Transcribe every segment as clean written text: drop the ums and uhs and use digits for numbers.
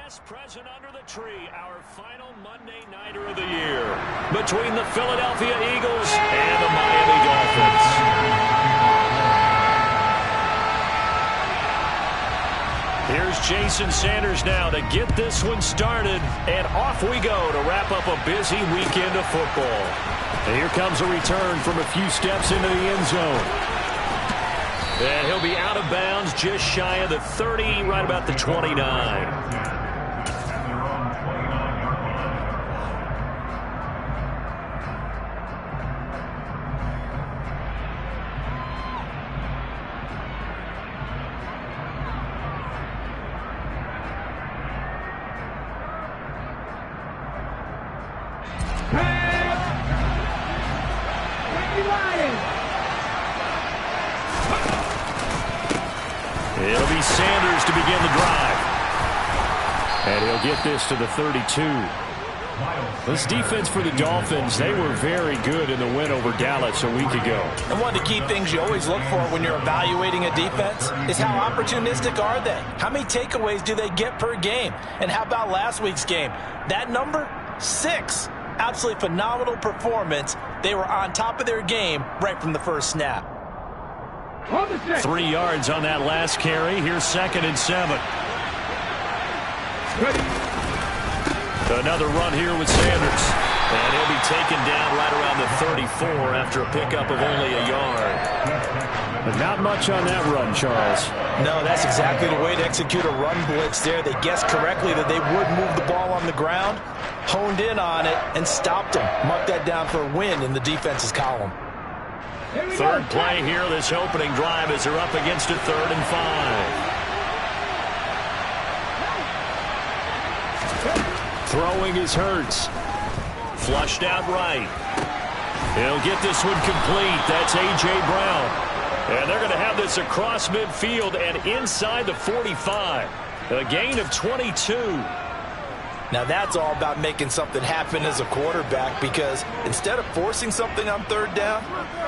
Past, present, under the tree, our final Monday Nighter of the year between the Philadelphia Eagles and the Miami Dolphins. Here's Jason Sanders now to get this one started, and off we go to wrap up a busy weekend of football. And here comes a return from a few steps into the end zone. And he'll be out of bounds just shy of the 30, right about the 29. It'll be Sanders to begin the drive. And he'll get this to the 32. This defense for the Dolphins, they were very good in the win over Dallas a week ago. And one of the key things you always look for when you're evaluating a defense is how opportunistic are they? How many takeaways do they get per game? And how about last week's game? That number, 6. Absolutely phenomenal performance. They were on top of their game right from the first snap. 3 yards on that last carry. Here's 2nd and 7. Another run here with Sanders. And he'll be taken down right around the 34 after a pickup of only a yard. But not much on that run, Charles. No, that's exactly the way to execute a run blitz there. They guessed correctly that they would move the ball on the ground, honed in on it, and stopped him. Mark that down for a win in the defense's column. Third play here, this opening drive, as they're up against a 3rd and 5. Throwing is Hurts. Flushed out right. He'll get this one complete. That's A.J. Brown. And they're going to have this across midfield and inside the 45. A gain of 22. Now that's all about making something happen as a quarterback, because instead of forcing something on 3rd down,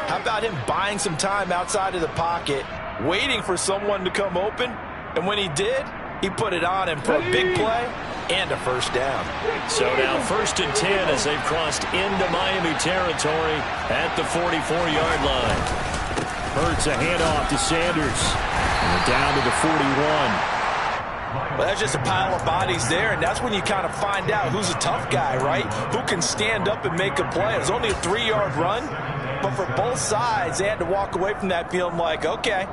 how about him buying some time outside of the pocket, waiting for someone to come open, and when he did, he put it on him for a big play and a first down. So now 1st and 10 as they've crossed into Miami territory at the 44-yard line. Hurts a handoff to Sanders. And down to the 41. Well, that's just a pile of bodies there, and that's when you kind of find out who's a tough guy, right? Who can stand up and make a play. It was only a 3-yard run, but for both sides, they had to walk away from that feeling like, okay,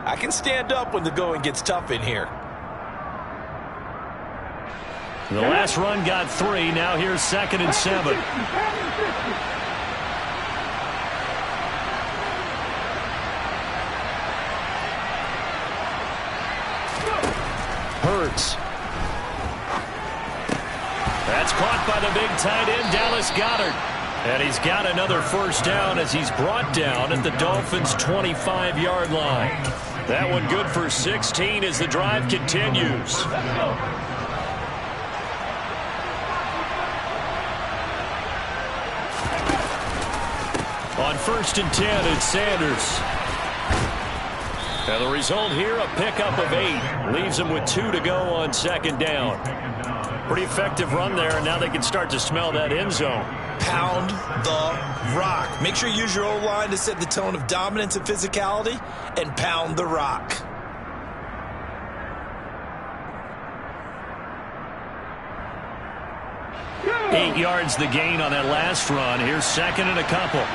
I can stand up when the going gets tough in here. The last run got 3. Now here's 2nd and 7. Hurts. That's caught by the big tight end, Dallas Goedert. And he's got another first down as he's brought down at the Dolphins' 25-yard line. That one good for 16 as the drive continues. On 1st and 10, it's Sanders. And the result here, a pickup of 8. Leaves them with 2 to go on 2nd down. Pretty effective run there, and now they can start to smell that end zone. Pound the rock. Make sure you use your O-line to set the tone of dominance and physicality, and pound the rock. Yeah. 8 yards the gain on that last run. Here's 2nd and a couple.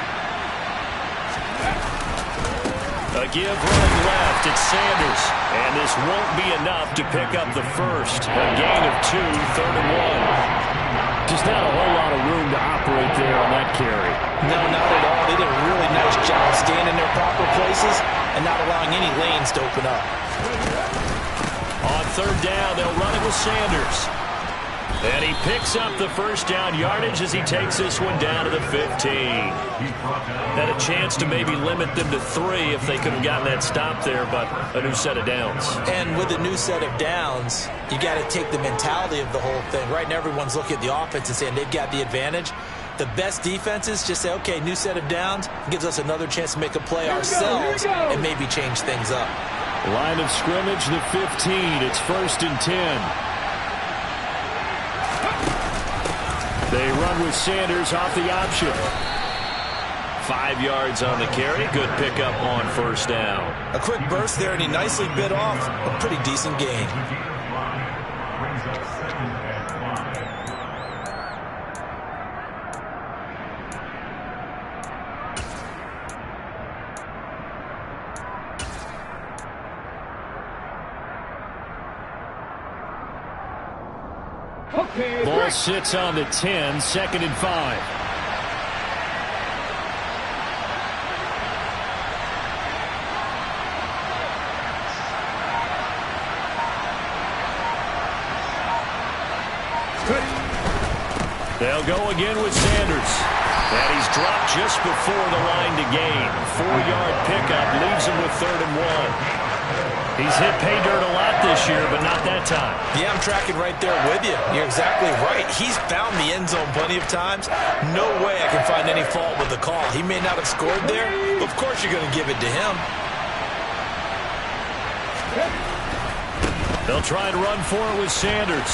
A give running left, it's Sanders. And this won't be enough to pick up the first. A gain of 2, 3rd and 1. Just not a whole lot of room to operate there on that carry. No, not at all. They did a really nice job staying in their proper places and not allowing any lanes to open up. On 3rd down, they'll run it with Sanders. And he picks up the first down yardage as he takes this one down to the 15. Had a chance to maybe limit them to 3 if they could have gotten that stop there, but a new set of downs. And with a new set of downs, you got to take the mentality of the whole thing. Right now, everyone's looking at the offense and saying they've got the advantage. The best defenses just say, okay, new set of downs, gives us another chance to make a play ourselves and maybe change things up. Line of scrimmage, the 15. It's 1st and 10. They run with Sanders off the option. 5 yards on the carry. Good pickup on first down. A quick burst there, and he nicely bit off a pretty decent gain. Ball sits on the 10, 2nd and 5. They'll go again with Sanders. And he's dropped just before the line to gain. 4-yard pickup leaves him with 3rd and 1. He's hit pay dirt a lot this year, but not that time. Yeah, I'm tracking right there with you. You're exactly right. He's found the end zone plenty of times. No way I can find any fault with the call. He may not have scored there, but of course you're going to give it to him. They'll try and run for it with Sanders.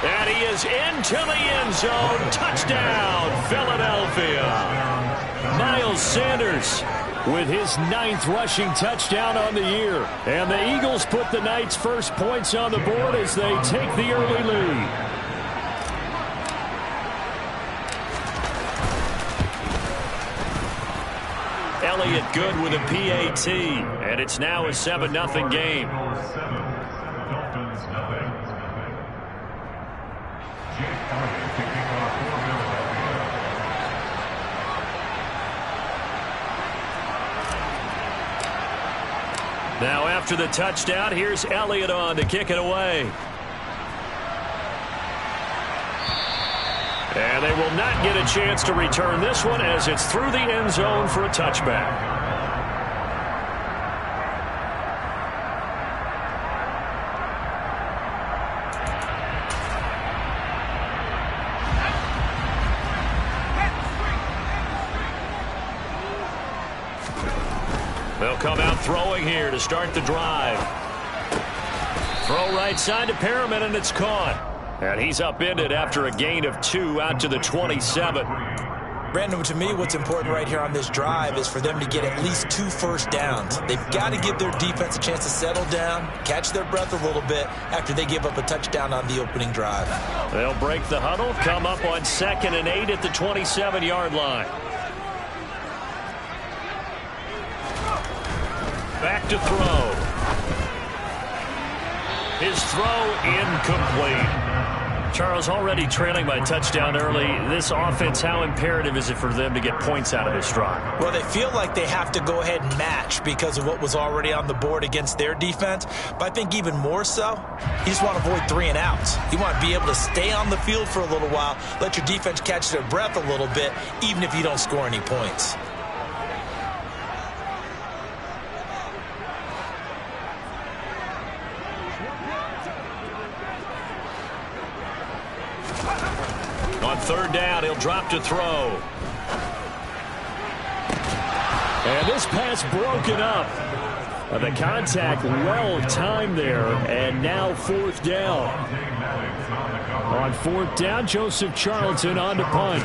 And he is into the end zone. Touchdown, Philadelphia. Miles Sanders with his 9th rushing touchdown on the year. And the Eagles put the Knights' first points on the board as they take the early lead. Elliott good with a PAT. And it's now a 7-0 game. Now after the touchdown, here's Elliott on to kick it away. And they will not get a chance to return this one as it's through the end zone for a touchback. They'll come out throwing here to start the drive. Throw right side to Perriman, and it's caught. And he's upended after a gain of 2 out to the 27. Brandon, to me, what's important right here on this drive is for them to get at least 2 first downs. They've got to give their defense a chance to settle down, catch their breath a little bit after they give up a touchdown on the opening drive. They'll break the huddle, come up on 2nd and 8 at the 27-yard line. Back to throw. His throw incomplete. Charles, already trailing by touchdown early. This offense, how imperative is it for them to get points out of this drive? Well, they feel like they have to go ahead and match because of what was already on the board against their defense. But I think even more so, you just want to avoid 3 and outs. You want to be able to stay on the field for a little while, let your defense catch their breath a little bit, even if you don't score any points. On 3rd down, he'll drop to throw. And this pass broken up. The contact well timed there, and now 4th down. On 4th down, Joseph Charlton on to punt.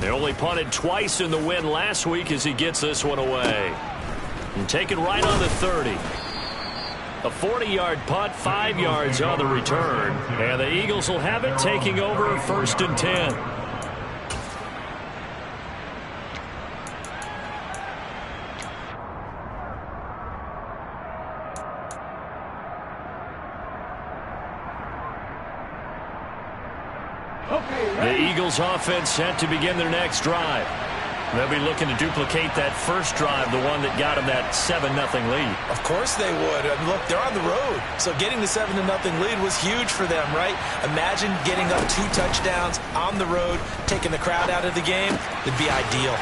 They only punted twice in the win last week as he gets this one away. And taken right on the 30. A 40-yard punt, 5 yards on the return. And the Eagles will have it, taking over 1st and 10. The Eagles offense set to begin their next drive. They'll be looking to duplicate that first drive, the one that got them that 7-0 lead. Of course they would. And look, they're on the road. So getting the 7-0 lead was huge for them, right? Imagine getting up 2 touchdowns on the road, taking the crowd out of the game. It'd be ideal.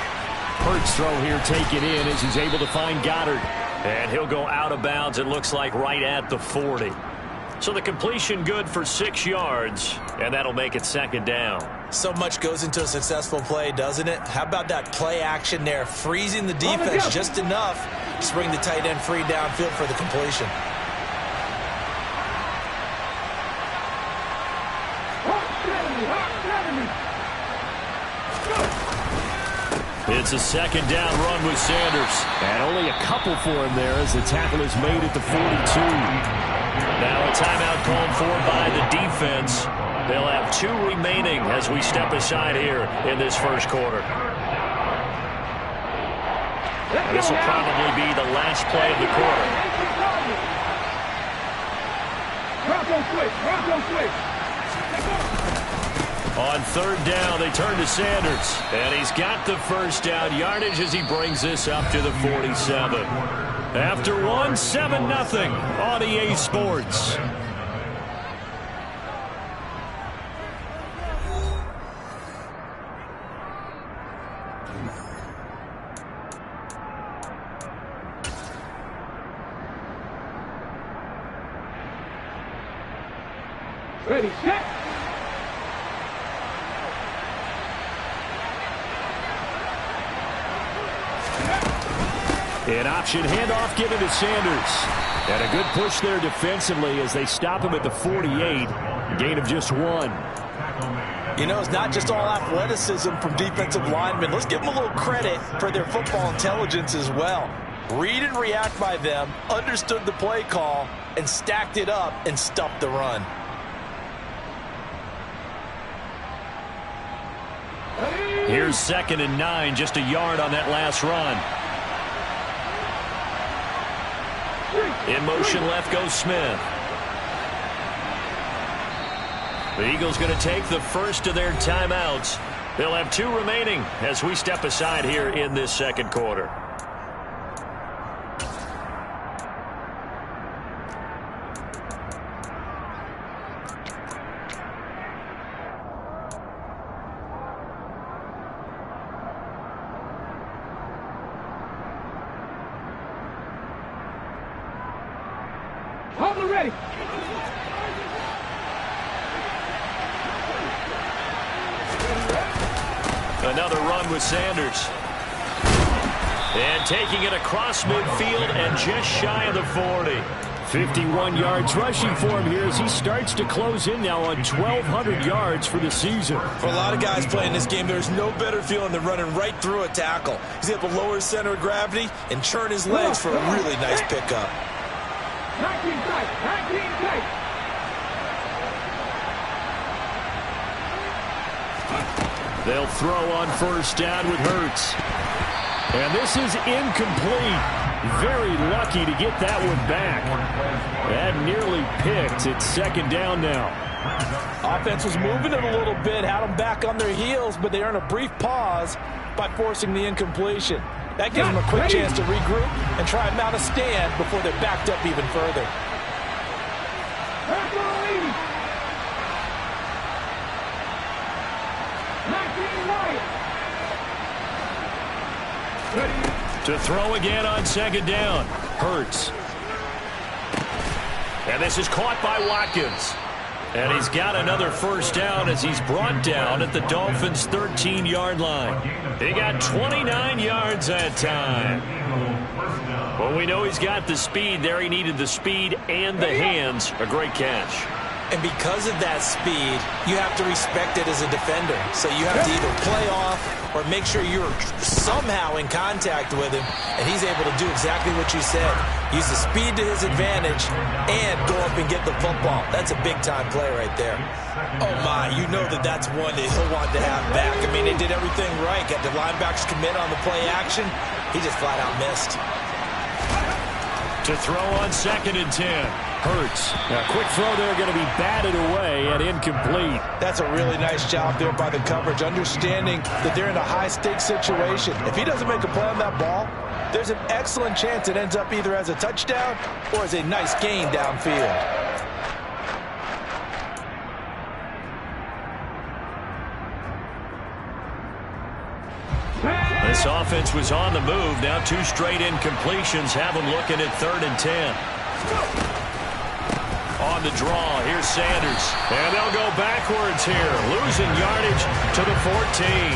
Hurts throw here taken in as he's able to find Goddard. And he'll go out of bounds, it looks like, right at the 40. So the completion good for 6 yards, and that'll make it 2nd down. So much goes into a successful play, doesn't it? How about that play action there, freezing the defense just enough to bring the tight end free downfield for the completion. It's a second down run with Sanders. And only a couple for him there as the tackle is made at the 42. Now a timeout called for by the defense. They'll have 2 remaining as we step aside here in this first quarter. And this will probably be the last play of the quarter. On third down, they turn to Sanders. And he's got the first down yardage as he brings this up to the 47. After 7-0 on EA Sports. Ready, set. An option handoff given to Sanders. And a good push there defensively as they stop him at the 48. Gain of just 1. You know, it's not just all athleticism from defensive linemen. Let's give them a little credit for their football intelligence as well. Read and react by them, understood the play call, and stacked it up and stuffed the run. Here's 2nd and 9, just a yard on that last run. In motion left goes Smith. The Eagles going to take the first of their timeouts. They'll have 2 remaining as we step aside here in this second quarter. Ready. Another run with Sanders. And taking it across midfield and just shy of the 40. 51 yards rushing for him here as he starts to close in now on 1,200 yards for the season. For a lot of guys playing this game, there's no better feeling than running right through a tackle. He's able to lower his center of gravity and churn his legs for a really nice pickup. 19 tight, 19 tight. They'll throw on first down with Hurts. And this is incomplete. Very lucky to get that one back. That nearly picked. It's 2nd down now. Offense was moving it a little bit, had them back on their heels, but they earned a brief pause by forcing the incompletion. That gives them a quick chance to regroup and try and mount a stand before they're backed up even further. To throw again on 2nd down. Hurts. And this is caught by Watkins. And he's got another first down as he's brought down at the Dolphins' 13-yard line. He got 29 yards that time. Well, we know he's got the speed there. He needed the speed and the hands. A great catch. And because of that speed, you have to respect it as a defender. So you have to either play off or make sure you're somehow in contact with him, and he's able to do exactly what you said. Use the speed to his advantage and go up and get the football. That's a big-time play right there. Oh, my, you know that's one that he'll want to have back. I mean, they did everything right. Got the linebackers commit on the play action. He just flat-out missed. To throw on 2nd and 10. Hurts. A quick throw there going to be batted away and incomplete. That's a really nice job there by the coverage, understanding that they're in a high-stakes situation. If he doesn't make a play on that ball, there's an excellent chance it ends up either as a touchdown or as a nice gain downfield. This offense was on the move. Now 2 straight incompletions have them looking at 3rd and 10. On the draw, here's Sanders. And they'll go backwards here, losing yardage to the 14.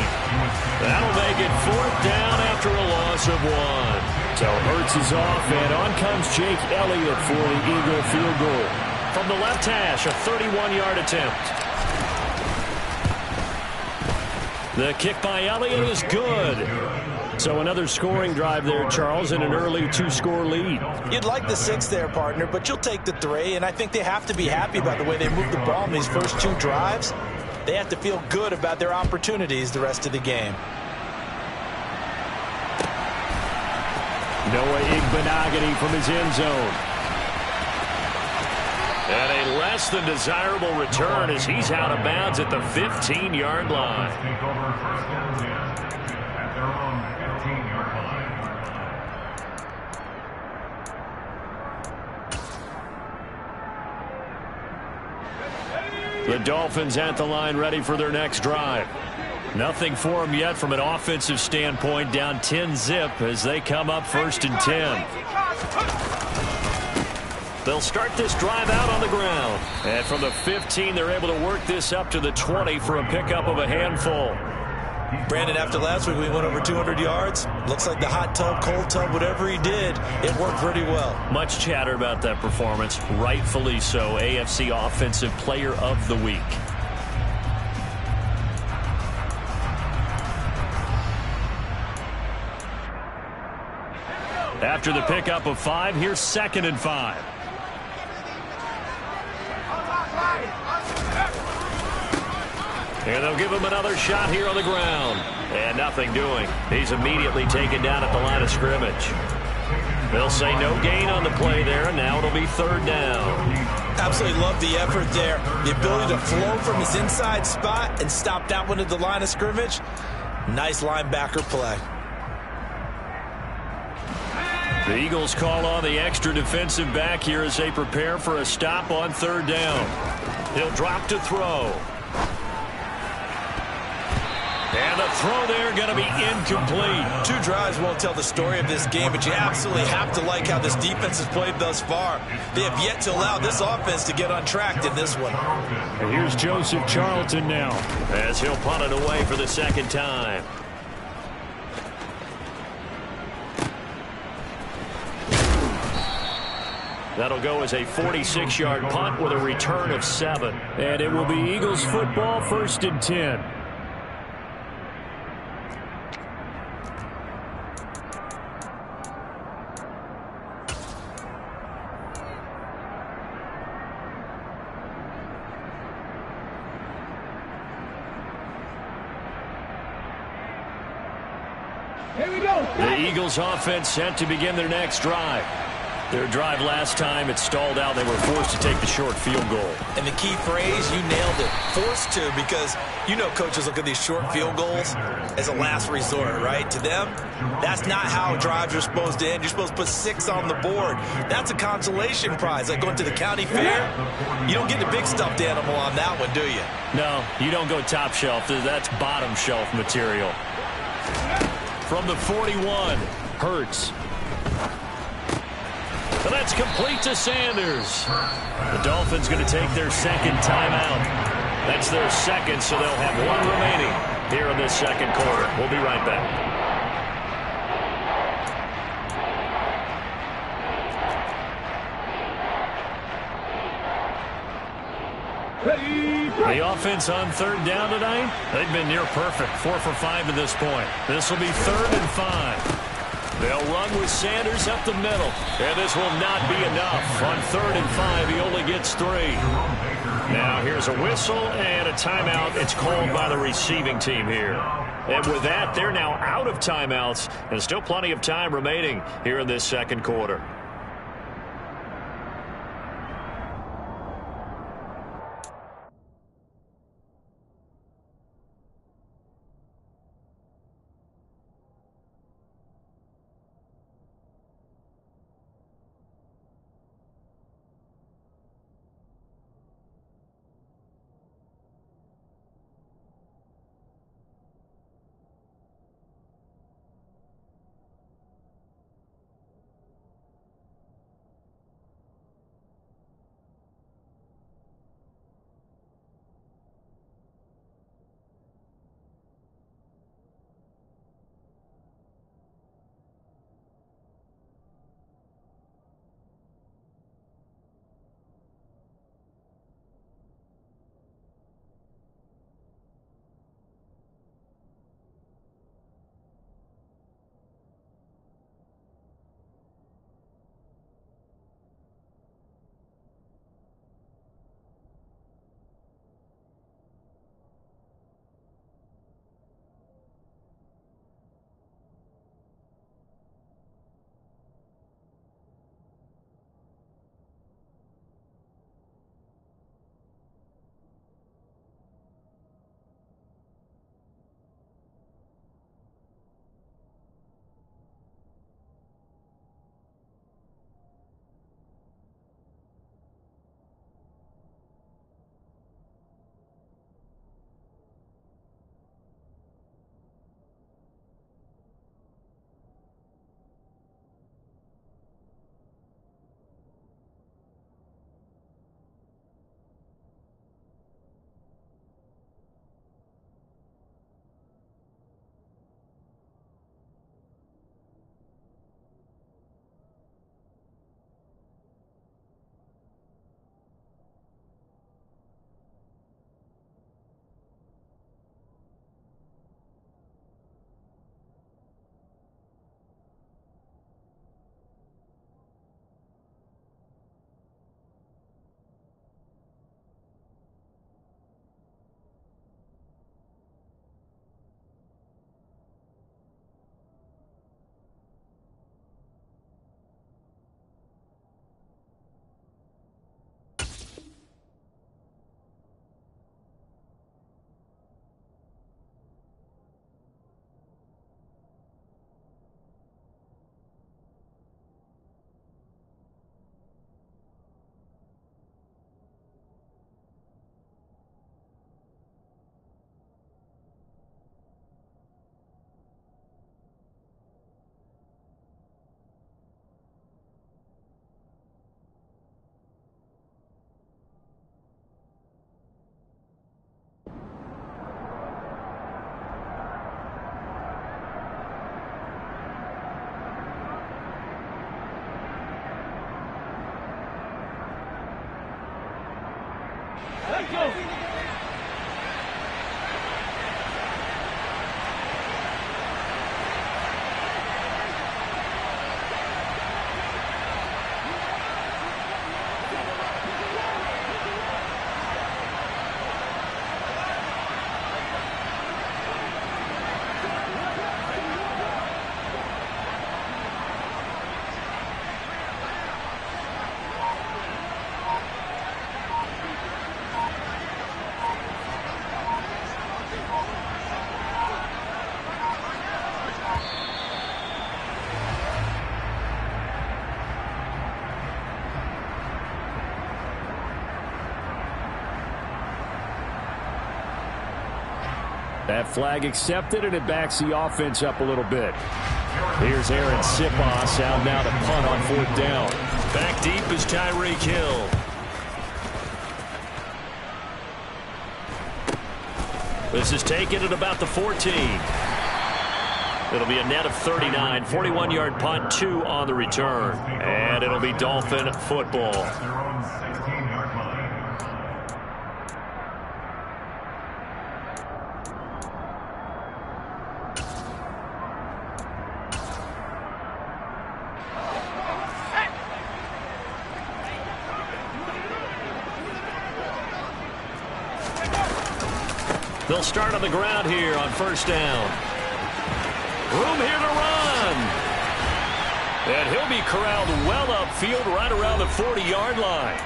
That'll make it 4th down after a loss of 1. So Hurts is off, and on comes Jake Elliott for the Eagle field goal. From the left hash, a 31-yard attempt. The kick by Elliott is good. So another scoring drive there, Charles, and an early 2-score lead. You'd like the 6 there, partner, but you'll take the 3, and I think they have to be happy about the way they moved the ball in these first 2 drives. They have to feel good about their opportunities the rest of the game. Noah Igbenogany from his end zone. And a less than desirable return as he's out of bounds at the 15-yard line. The Dolphins at the line ready for their next drive. Nothing for them yet from an offensive standpoint, down 10-zip as they come up 1st and 10. They'll start this drive out on the ground. And from the 15, they're able to work this up to the 20 for a pickup of a handful. Brandon, after last week we went over 200 yards. Looks like the hot tub, cold tub, whatever he did, it worked pretty well. Much chatter about that performance. Rightfully so. AFC Offensive Player of the Week. After the pickup of 5, here's 2nd and 5. And they'll give him another shot here on the ground. And nothing doing. He's immediately taken down at the line of scrimmage. They'll say no gain on the play there, and now it'll be 3rd down. Absolutely love the effort there. The ability to flow from his inside spot and stop that one at the line of scrimmage. Nice linebacker play. The Eagles call on the extra defensive back here as they prepare for a stop on 3rd down. He'll drop to throw. And the throw there going to be incomplete. 2 drives won't tell the story of this game, but you absolutely have to like how this defense has played thus far. They have yet to allow this offense to get untracked in this one. And here's Joseph Charlton now, as he'll punt it away for the 2nd time. That'll go as a 46-yard punt with a return of 7. and it will be Eagles football, 1st and 10. Here we go. The Eagles offense set to begin their next drive. Their drive last time, it stalled out. They were forced to take the short field goal. And the key phrase, you nailed it, forced to, because you know coaches look at these short field goals as a last resort, right? To them, that's not how drives are supposed to end. You're supposed to put 6 on the board. That's a consolation prize. Like going to the county fair, you don't get the big stuffed animal on that one, do you? No, you don't go top shelf. That's bottom shelf material. From the 41, Hurts. And that's complete to Sanders. The Dolphins going to take their 2nd timeout. That's their 2nd, so they'll have 1 remaining here in this 2nd quarter. We'll be right back. The offense on 3rd down tonight, they've been near perfect. 4 for 5 to this point. This will be 3rd and 5. They'll run with Sanders up the middle. And this will not be enough. On 3rd and 5, he only gets 3. Now here's a whistle and a timeout. It's called by the receiving team here. And with that, they're now out of timeouts. And still plenty of time remaining here in this 2nd quarter. Let's go. That flag accepted, and it backs the offense up a little bit. Here's Aaron Sipos out now to punt on 4th down. Back deep is Tyreek Hill. This is taken at about the 14. It'll be a net of 39. 41-yard punt, 2 on the return. And it'll be Dolphin football. They'll start on the ground here on 1st down. Room here to run. And he'll be corralled well upfield right around the 40-yard line.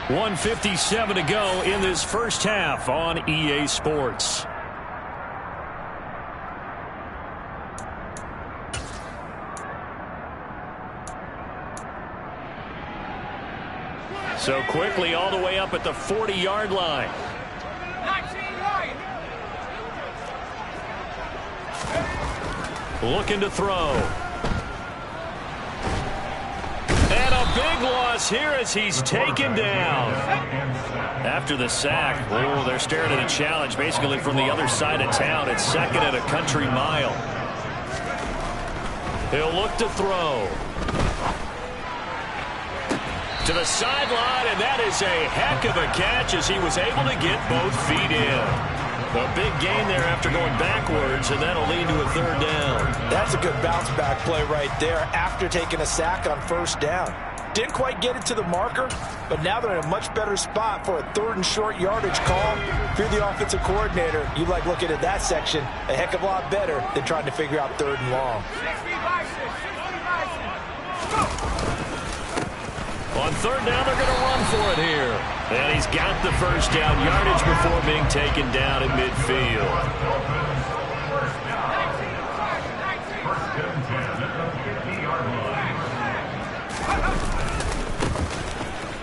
1:57 to go in this first half on EA Sports. So quickly all the way up at the 40-yard line. Looking to throw. And a big loss here as he's taken down. After the sack, oh, they're staring at a challenge basically from the other side of town. It's 2nd and a country mile. He'll look to throw. To the sideline, and that is a heck of a catch as he was able to get both feet in. A big gain there after going backwards, and that'll lead to a 3rd down. That's a good bounce back play right there after taking a sack on 1st down. Didn't quite get it to the marker, but now they're in a much better spot for a 3rd and short yardage call. If you're the offensive coordinator, you like looking at that section a heck of a lot better than trying to figure out 3rd and long. On 3rd down, they're going to run for it here. And he's got the 1st down yardage before being taken down at midfield.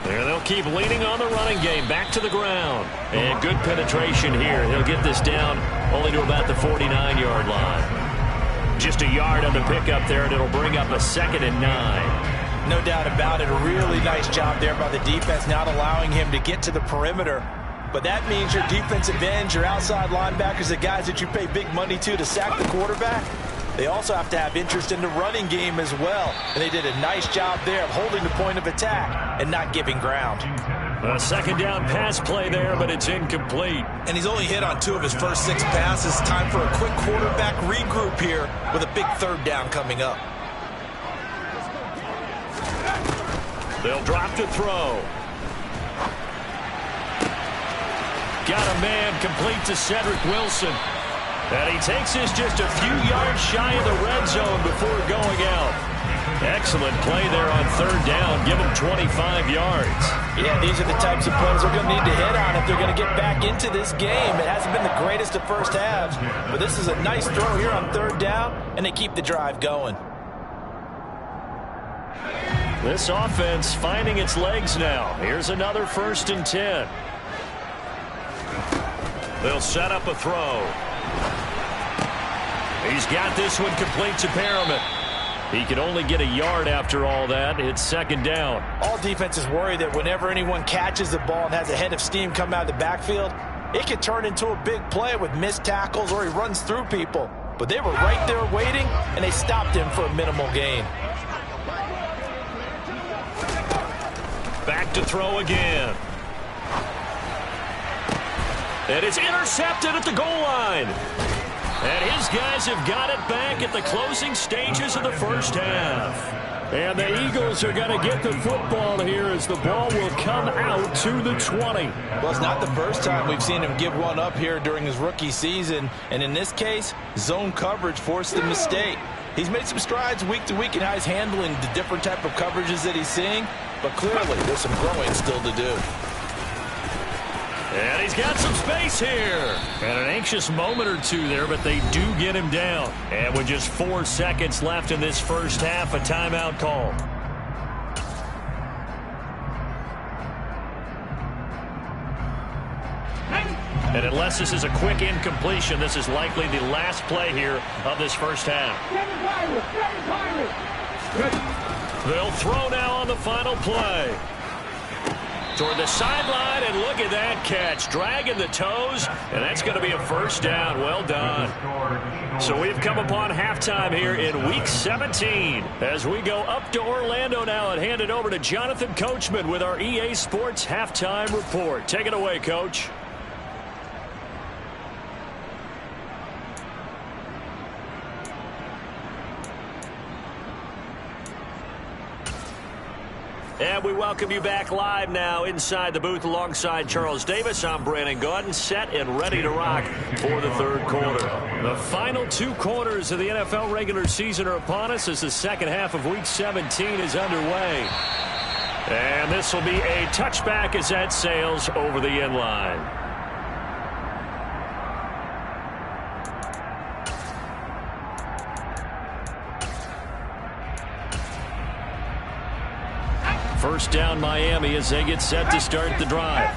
There they'll keep leaning on the running game. Back to the ground. And good penetration here. He'll get this down only to about the 49-yard line. Just a yard on the pickup there, and it'll bring up a 2nd and 9. No doubt about it. A really nice job there by the defense, not allowing him to get to the perimeter. But that means your defensive ends, your outside linebackers, the guys that you pay big money to sack the quarterback, they also have to have interest in the running game as well. And they did a nice job there of holding the point of attack and not giving ground. A 2nd down pass play there, but it's incomplete. And he's only hit on 2 of his first 6 passes. Time for a quick quarterback regroup here with a big 3rd down coming up. They'll drop to throw. Got a man complete to Cedric Wilson. And he takes this just a few yards shy of the red zone before going out. Excellent play there on 3rd down. Give him 25 yards. Yeah, these are the types of plays they're going to need to hit on if they're going to get back into this game. It hasn't been the greatest of first halves, but this is a nice throw here on 3rd down, and they keep the drive going. This offense finding its legs now. Here's another 1st and 10. They'll set up a throw. He's got this one complete to Perriman. He can only get a yard after all that. It's 2nd down. All defenses worry that whenever anyone catches the ball and has a head of steam come out of the backfield, it can turn into a big play with missed tackles or he runs through people. But they were right there waiting, and they stopped him for a minimal gain. Back to throw again. And it's intercepted at the goal line. And his guys have got it back at the closing stages of the first half. And the Eagles are going to get the football here as the ball will come out to the 20. Well, it's not the first time we've seen him give one up here during his rookie season. And in this case, zone coverage forced the mistake. He's made some strides week to week in how he's handling the different type of coverages that he's seeing. But clearly, there's some growing still to do. And he's got some space here. And an anxious moment or two there, but they do get him down. And with just 4 seconds left in this first half, a timeout call. And unless this is a quick incompletion, this is likely the last play here of this first half. They'll throw now on the final play. Toward the sideline, and look at that catch. Dragging the toes, and that's going to be a first down. Well done. So we've come upon halftime here in Week 17. As we go up to Orlando now and hand it over to Jonathan Coachman with our EA Sports Halftime Report. Take it away, Coach. And we welcome you back live now inside the booth alongside Charles Davis. I'm Brandon Gaudin, set and ready to rock for the third quarter. The final 2 quarters of the NFL regular season are upon us as the second half of Week 17 is underway. And this will be a touchback as that sails over the end line. First down Miami as they get set to start the drive.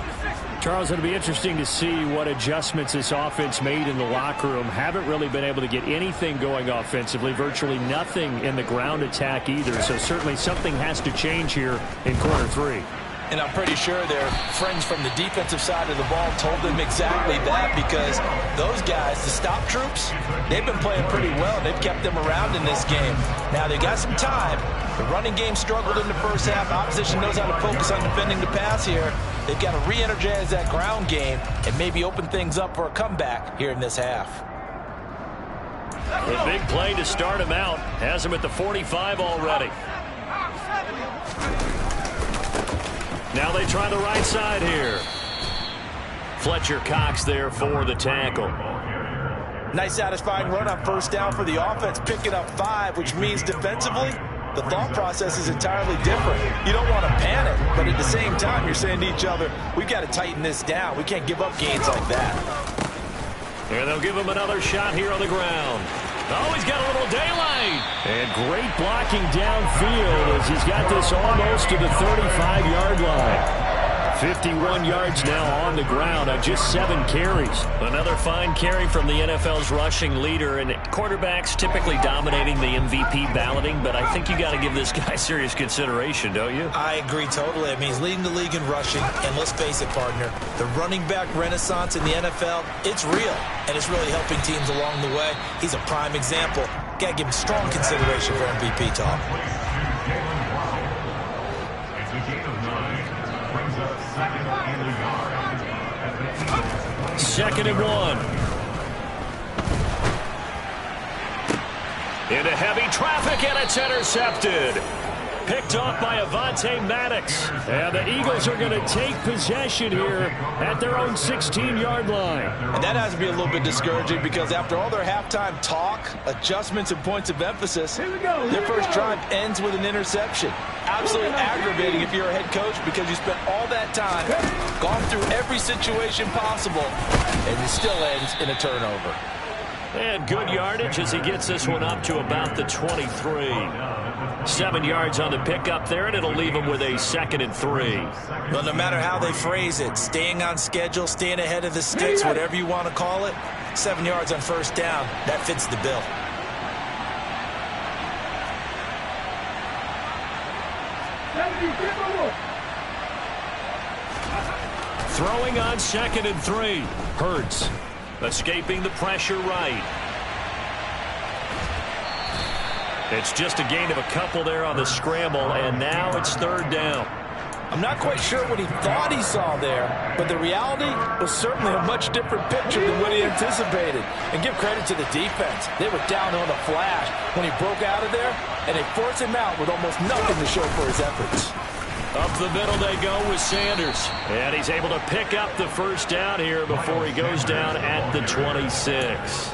Charles, it'll be interesting to see what adjustments this offense made in the locker room. Haven't really been able to get anything going offensively, virtually nothing in the ground attack either. So certainly something has to change here in quarter 3. And I'm pretty sure their friends from the defensive side of the ball told them exactly that, because those guys, the stop troops, they've been playing pretty well. They've kept them around in this game. Now, they got some time. The running game struggled in the first half. Opposition knows how to focus on defending the pass here. They've got to re-energize that ground game and maybe open things up for a comeback here in this half. A big play to start him out. Has him at the 45 already. Now they try the right side here. Fletcher Cox there for the tackle. Nice satisfying run on first down for the offense, picking up 5, which means defensively, the thought process is entirely different. You don't want to panic, but at the same time, you're saying to each other, we've got to tighten this down. We can't give up gains like that. And they'll give him another shot here on the ground. Oh, he's got a little daylight. And great blocking downfield as he's got this almost to the 35-yard line. 51 yards now on the ground on just 7 carries. Another fine carry from the NFL's rushing leader, and quarterbacks typically dominating the MVP balloting, but I think you got to give this guy serious consideration, don't you? I agree totally. I mean, he's leading the league in rushing, and let's face it, partner, the running back renaissance in the NFL, it's real, and it's really helping teams along the way. He's a prime example. Got to give him strong consideration for MVP talk. Second and 1. Into heavy traffic, and it's intercepted. Picked off by Avonte Maddox. And the Eagles are going to take possession here at their own 16-yard line. And that has to be a little bit discouraging, because after all their halftime talk, adjustments, and points of emphasis, their first drive ends with an interception. Absolutely aggravating if you're a head coach, because you spent all that time, gone through every situation possible, and it still ends in a turnover. And good yardage as he gets this one up to about the 23. 7 yards on the pickup there, and it'll leave him with a 2nd and 3. Well, no matter how they phrase it, staying on schedule, staying ahead of the sticks, whatever you want to call it, 7 yards on first down, that fits the bill. Throwing on 2nd and 3. Hurts. Escaping the pressure right. It's just a gain of a couple there on the scramble, and now it's 3rd down. I'm not quite sure what he thought he saw there, but the reality was certainly a much different picture than what he anticipated. And give credit to the defense. They were down on the flash when he broke out of there, and they forced him out with almost nothing to show for his efforts. Up the middle they go with Sanders. And he's able to pick up the first down here before he goes down at the 26.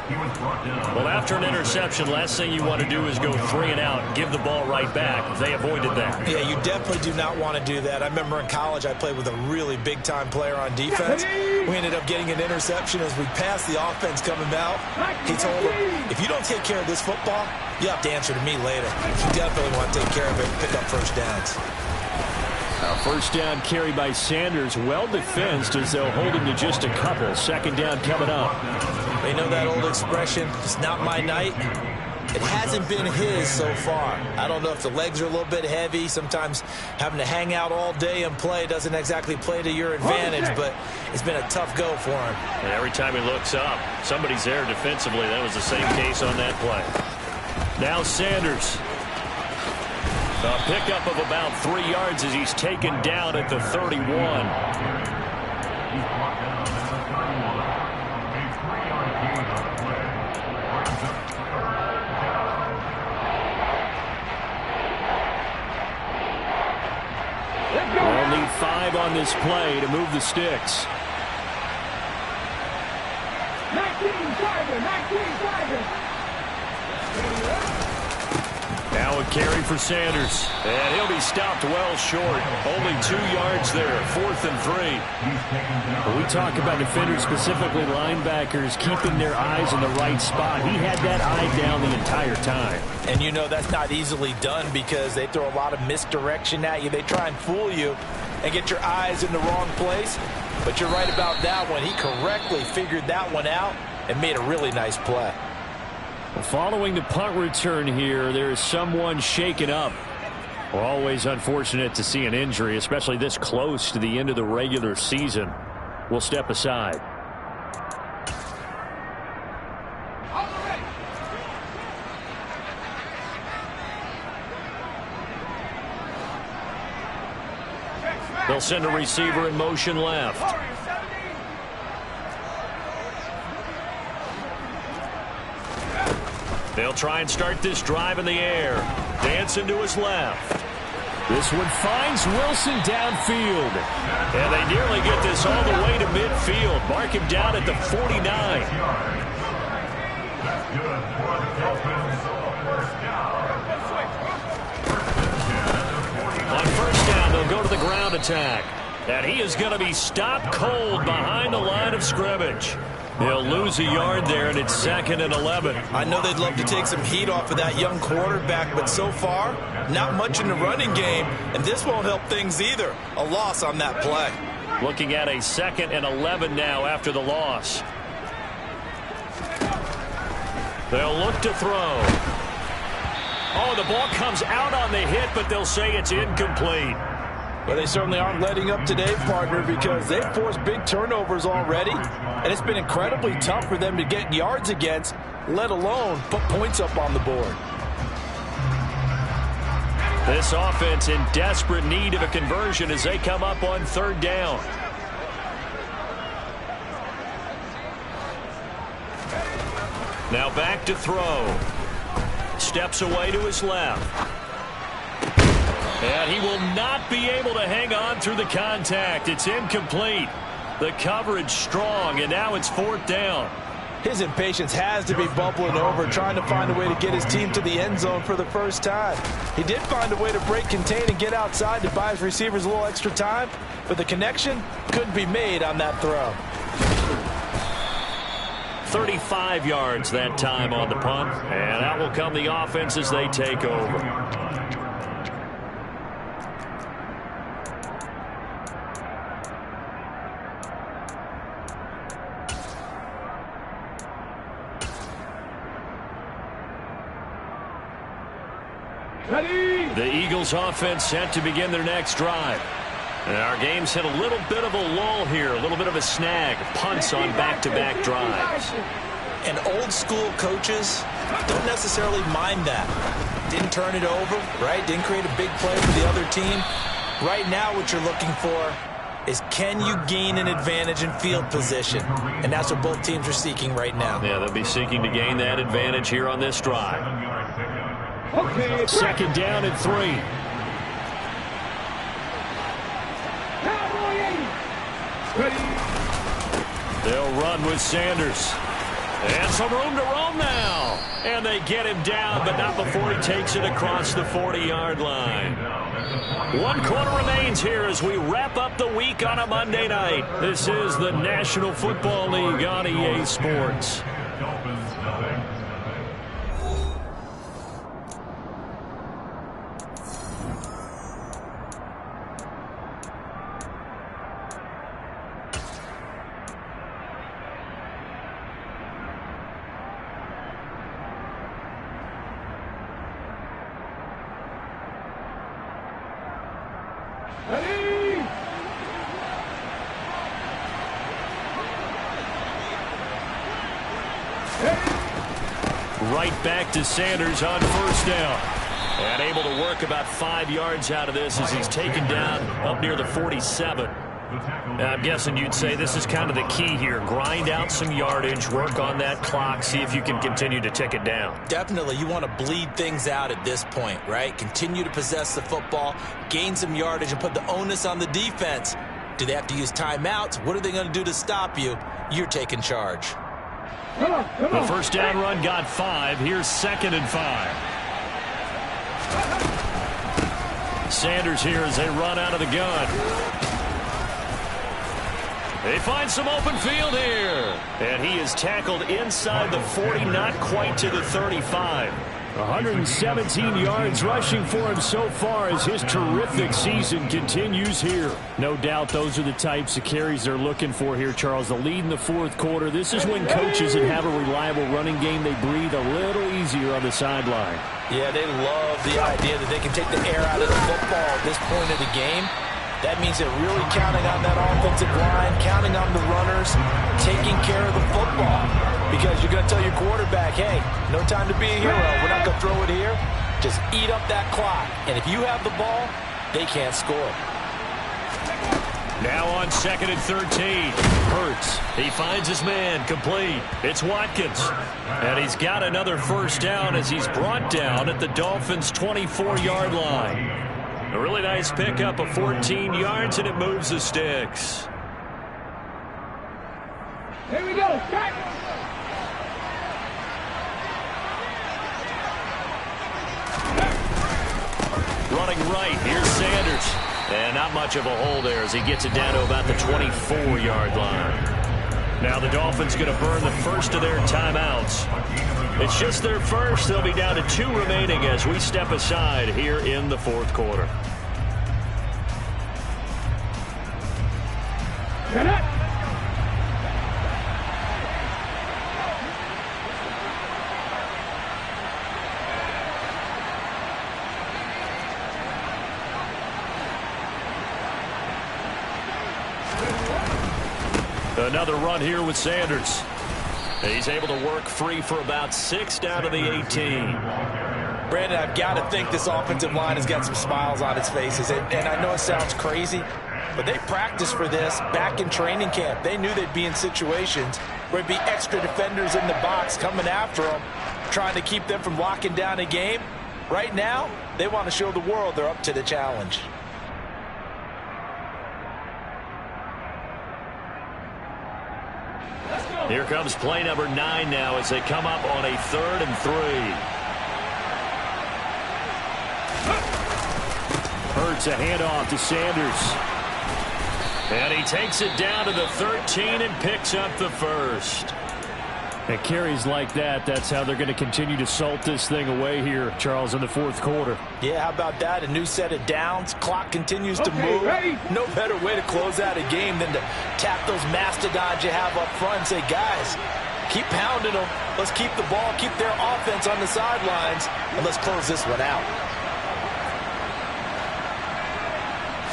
Well, after an interception, last thing you want to do is go 3 and out and give the ball right back. They avoided that. Yeah, you definitely do not want to do that. I remember in college I played with a really big-time player on defense. We ended up getting an interception as we passed the offense coming out. He told him, if you don't take care of this football, you have to answer to me later. You definitely want to take care of it and pick up first downs. First down carry by Sanders, well defensed as they'll hold him to just a couple. Second down coming up. They know that old expression, it's not my night. It hasn't been his so far. I don't know if the legs are a little bit heavy. Sometimes having to hang out all day and play doesn't exactly play to your advantage, but it's been a tough go for him. And every time he looks up, somebody's there defensively. That was the same case on that play. Now Sanders. A pickup of about 3 yards as he's taken down at the 31. We'll need 5 on this play to move the sticks. 19-5. Now a carry for Sanders. And he'll be stopped well short. Only 2 yards there. 4th and 3. When we talk about defenders, specifically linebackers, keeping their eyes in the right spot. He had that eye down the entire time. And you know that's not easily done because they throw a lot of misdirection at you. They try and fool you and get your eyes in the wrong place. But you're right about that one. He correctly figured that one out and made a really nice play. Following the punt return here, there is someone shaken up. We're always unfortunate to see an injury, especially this close to the end of the regular season. We'll step aside. They'll send a receiver in motion left. They'll try and start this drive in the air. Dancing to his left. This one finds Wilson downfield. And they nearly get this all the way to midfield. Mark him down at the 49. On first down, they'll go to the ground attack. And he is going to be stopped cold behind the line of scrimmage. They'll lose a yard there, and it's 2nd and 11. I know they'd love to take some heat off of that young quarterback, but so far, not much in the running game, and this won't help things either. A loss on that play. Looking at a 2nd and 11 now after the loss. They'll look to throw. Oh, the ball comes out on the hit, but they'll say it's incomplete. But they certainly aren't letting up today, partner, because they've forced big turnovers already, and it's been incredibly tough for them to get yards against, let alone put points up on the board. This offense in desperate need of a conversion as they come up on 3rd down. Now back to throw. Steps away to his left. And he will not be able to hang on through the contact. It's incomplete. The coverage strong, and now it's 4th down. His impatience has to be bubbling over, trying to find a way to get his team to the end zone for the first time. He did find a way to break contain and get outside to buy his receivers a little extra time, but the connection couldn't be made on that throw. 35 yards that time on the punt, and out will come the offense as they take over. The Eagles offense set to begin their next drive. And our game's hit a little bit of a lull here, a little bit of a snag. Punts on back-to-back drives. And old-school coaches don't necessarily mind that. Didn't turn it over, right? Didn't create a big play for the other team. Right now what you're looking for is can you gain an advantage in field position? And that's what both teams are seeking right now. Yeah, they'll be seeking to gain that advantage here on this drive. Okay, Second down and 3. Cowboy 80. Ready. They'll run with Sanders. And some room to roam now. And they get him down, but not before he takes it across the 40-yard line. 1 quarter remains here as we wrap up the week on a Monday night. This is the National Football League on EA Sports. Ready. Right back to Sanders on first down. And able to work about 5 yards out of this as he's taken down up near the 47. I'm guessing you'd say this is kind of the key here. Grind out some yardage, work on that clock, see if you can continue to tick it down. Definitely, you want to bleed things out at this point, right? Continue to possess the football, gain some yardage, and put the onus on the defense. Do they have to use timeouts? What are they going to do to stop you? You're taking charge. Come on, come The on. first down run got 5. Here's 2nd and 5. Sanders here as they run out of the gun. They find some open field here. And he is tackled inside the 40, not quite to the 35. 117 yards rushing for him so far as his terrific season continues here. No doubt those are the types of carries they're looking for here, Charles. The lead in the fourth quarter. This is when coaches that have a reliable running game, they breathe a little easier on the sideline. Yeah, they love the idea that they can take the air out of the football at this point of the game. That means they're really counting on that offensive line, counting on the runners, taking care of the football. Because you're going to tell your quarterback, hey, no time to be a hero. We're not going to throw it here. Just eat up that clock. And if you have the ball, they can't score. Now on 2nd and 13. Hurts. He finds his man. Complete. It's Watkins. And he's got another first down as he's brought down at the Dolphins' 24-yard line. A really nice pickup of 14 yards, and it moves the sticks. Here we go. Back. Running right, here's Sanders. And not much of a hole there as he gets it down to about the 24-yard line. Now the Dolphins going to burn the first of their timeouts. It's just their first. They'll be down to 2 remaining as we step aside here in the fourth quarter. Get it. Another run here with Sanders. He's able to work free for about 6 down to the 18. Brandon, I've got to think this offensive line has got some smiles on its faces. And I know it sounds crazy, but they practiced for this back in training camp. They knew they'd be in situations where it'd be extra defenders in the box coming after them, trying to keep them from locking down a game. Right now, they want to show the world they're up to the challenge. Here comes play number 9 now as they come up on a 3rd and 3. Hurts a handoff to Sanders. And he takes it down to the 13 and picks up the first. At carries like that, that's how they're going to continue to salt this thing away here, Charles, in the fourth quarter. Yeah, how about that? A new set of downs. Clock continues to move. Ready? No better way to close out a game than to tap those mastodons you have up front and say, guys, keep pounding them. Let's keep the ball, keep their offense on the sidelines, and let's close this one out.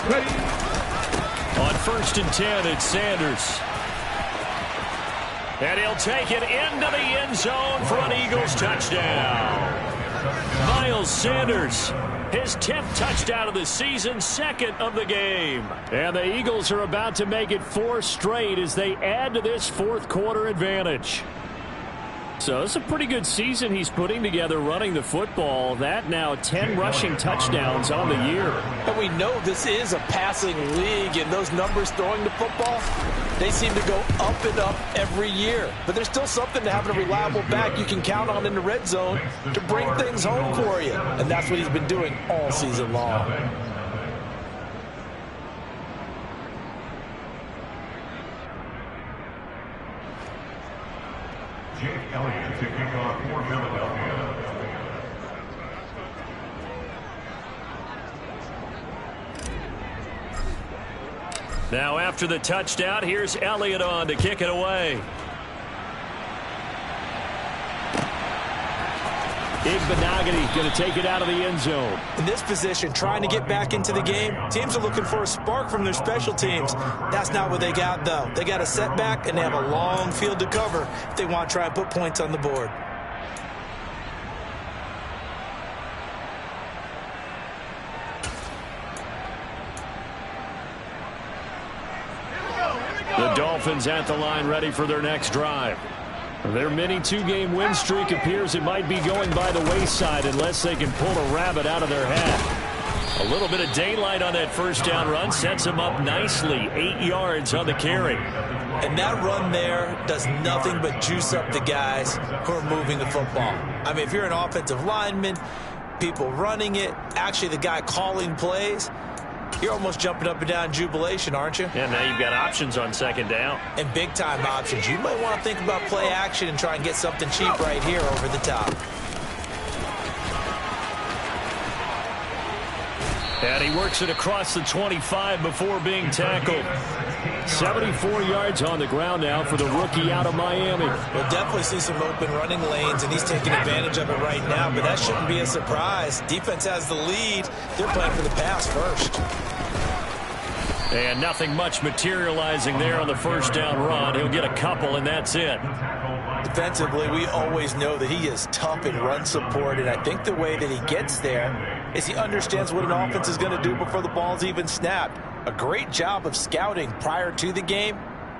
Ready. On 1st and 10, it's Sanders. And he'll take it into the end zone for an Eagles touchdown. Miles Sanders His 10th touchdown of the season, second of the game. And the Eagles are about to make it 4 straight as they add to this fourth quarter advantage. So it's a pretty good season he's putting together running the football. That now 10 rushing touchdowns on the year. And we know this is a passing league, and those numbers throwing the football, they seem to go up and up every year. But there's still something to having a reliable back you can count on in the red zone to bring things home for you. And that's what he's been doing all season long. Jake Elliott to kick off for Philadelphia. Now after the touchdown, here's Elliott on to kick it away. Igbenogany going to take it out of the end zone. In this position, trying to get back into the game, teams are looking for a spark from their special teams. That's not what they got, though. They got a setback, and they have a long field to cover if they want to try and put points on the board. The Dolphins at the line ready for their next drive. Their mini 2-game win streak appears it might be going by the wayside unless they can pull a rabbit out of their hat. A little bit of daylight on that first down run sets them up nicely. 8 yards on the carry. And that run there does nothing but juice up the guys who are moving the football. I mean, if you're an offensive lineman, people running it, actually the guy calling plays, you're almost jumping up and down in jubilation, aren't you? Yeah, now you've got options on second down. And big-time options. You might want to think about play action and try and get something cheap right here over the top. And he works it across the 25 before being tackled. 74 yards on the ground now for the rookie out of Miami. We'll definitely see some open running lanes, and he's taking advantage of it right now, but that shouldn't be a surprise. Defense has the lead. They're playing for the pass first. And nothing much materializing there on the first down run. He'll get a couple, and that's it. Defensively, we always know that he is tough in run support, and I think the way that he gets there is he understands what an offense is going to do before the ball's even snapped. A great job of scouting prior to the game,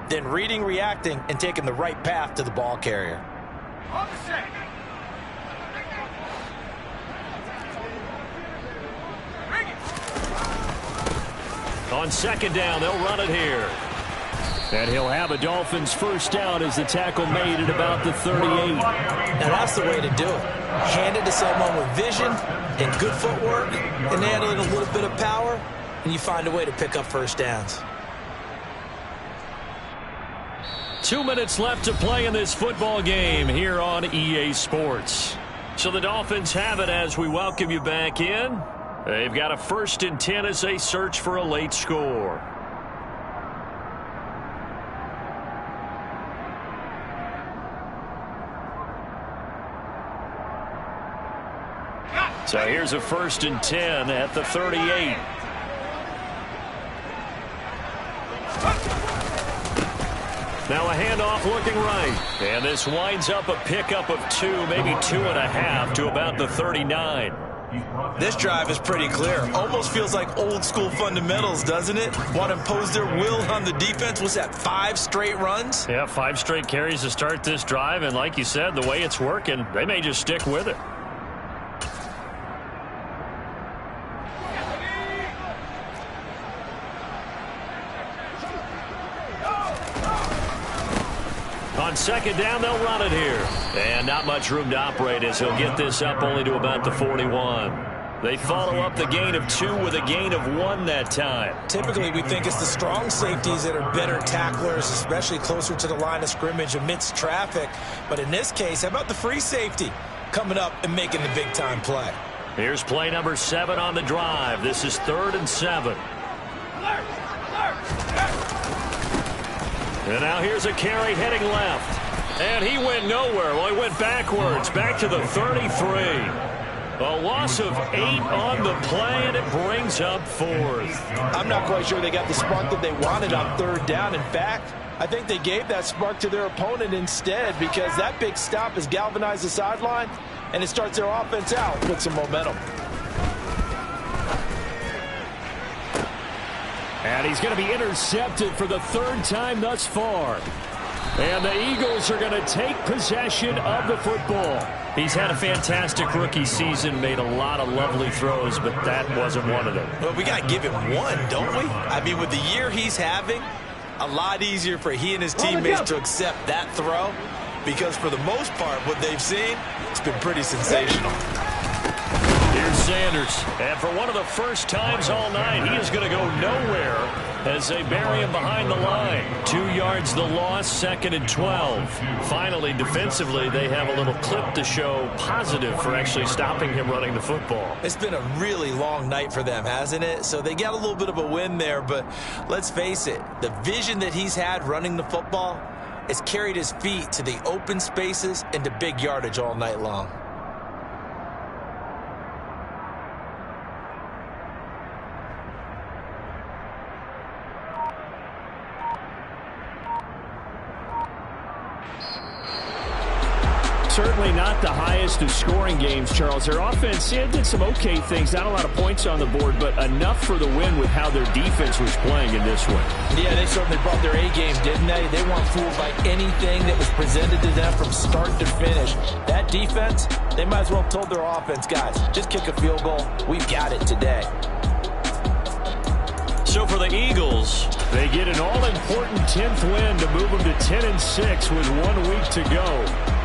then reading, reacting, and taking the right path to the ball carrier. On second down, they'll run it here. And he'll have a Dolphins first down as the tackle made at about the 38. Now that's the way to do it. Hand it to someone with vision and good footwork, and add in a little bit of power, and you find a way to pick up first downs. 2 minutes left to play in this football game here on EA Sports. So the Dolphins have it as we welcome you back in. They've got a 1st and 10 as they search for a late score. So here's a 1st and 10 at the 38. Now a handoff looking right. And this winds up a pickup of 2, maybe 2.5 to about the 39. This drive is pretty clear. Almost feels like old school fundamentals, doesn't it? Want to impose their will on the defense. Was that 5 straight runs? Yeah, 5 straight carries to start this drive. And like you said, the way it's working, they may just stick with it. On second down, they'll run it here. And not much room to operate as he'll get this up only to about the 41. They follow up the gain of 2 with a gain of 1 that time. Typically, we think it's the strong safeties that are better tacklers, especially closer to the line of scrimmage amidst traffic. But in this case, how about the free safety coming up and making the big-time play? Here's play number 7 on the drive. This is 3rd and 7. And now here's a carry heading left. And he went nowhere. Well, he went backwards, back to the 33. A loss of 8 on the play, and it brings up 4th. I'm not quite sure they got the spark that they wanted on 3rd down. In fact, I think they gave that spark to their opponent instead, because that big stop has galvanized the sideline, and it starts their offense out with some momentum. And he's going to be intercepted for the third time thus far. And the Eagles are going to take possession of the football. He's had a fantastic rookie season, made a lot of lovely throws, but that wasn't one of them. Well, we got to give him one, don't we? I mean, with the year he's having, a lot easier for he and his teammates to accept that throw, because for the most part, what they've seen, it's been pretty sensational. Here's Sanders, and for one of the first times all night, he is going to go nowhere as they bury him behind the line. 2 yards the loss, 2nd and 12. Finally, defensively, they have a little clip to show positive for actually stopping him running the football. It's been a really long night for them, hasn't it? So they got a little bit of a win there, but let's face it, the vision that he's had running the football has carried his feet to the open spaces and to big yardage all night long. Certainly not the highest of scoring games, Charles. Their offense did some okay things. Not a lot of points on the board, but enough for the win with how their defense was playing in this one. Yeah, they certainly brought their A game, didn't they? They weren't fooled by anything that was presented to them from start to finish. That defense, they might as well have told their offense, guys, just kick a field goal. We've got it today. So for the Eagles, they get an all-important 10th win to move them to 10-6 with 1 week to go.